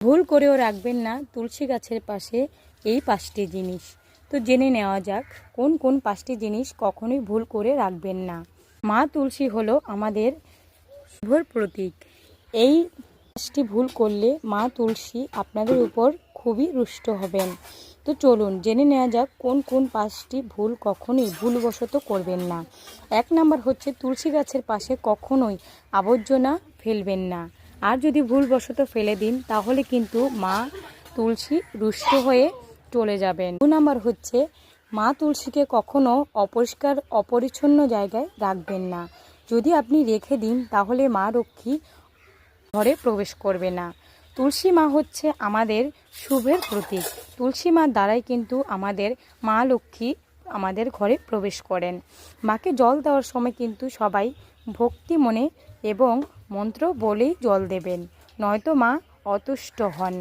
ভুল করেও রাখবেন না তুলসী গাছের পাশে এই 5টি জিনিস। তো জেনে নেওয়া যাক কোন কোন 5টি জিনিস কখনোই ভুল করে রাখবেন না। মা তুলসী হলো আমাদের শুভর প্রতীক। এই 5টি ভুল করলে মা তুলসী আপনাদের উপর খুবই রুষ্ট হবেন। তো চলুন জেনে নেওয়া যাক কোন কোন 5টি ভুল কখনোই ভুলবশত করবেন না। 1 নাম্বার হচ্ছে তুলসী গাছের পাশে কখনোই আবর্জনা ফেলবেন না। আর যদি ভুলবশত ফেলে দিন তাহলে কিন্তু মা তুলসী রুষ্ট হয়ে চলে যাবেন। 2 নাম্বার হচ্ছে মা তুলসীকে কখনো অপরিষ্কার অপরিচ্ছন্ন জায়গায় রাখবেন না। যদি আপনি রেখে দিন তাহলে মা লক্ষ্মী ঘরে প্রবেশ করবে না। তুলসী মা হচ্ছে আমাদের শুভের প্রতীক। তুলসী মার দ্বারাই কিন্তু আমাদের মা লক্ষ্মী আমাদের ঘরে প্রবেশ করেন। মাকে জল দেওয়ার সময় কিন্তু সবাই ভক্তি মনে এবং মন্ত্র বলেই জল দেবেন, নয়তো মা অতুষ্ট হন।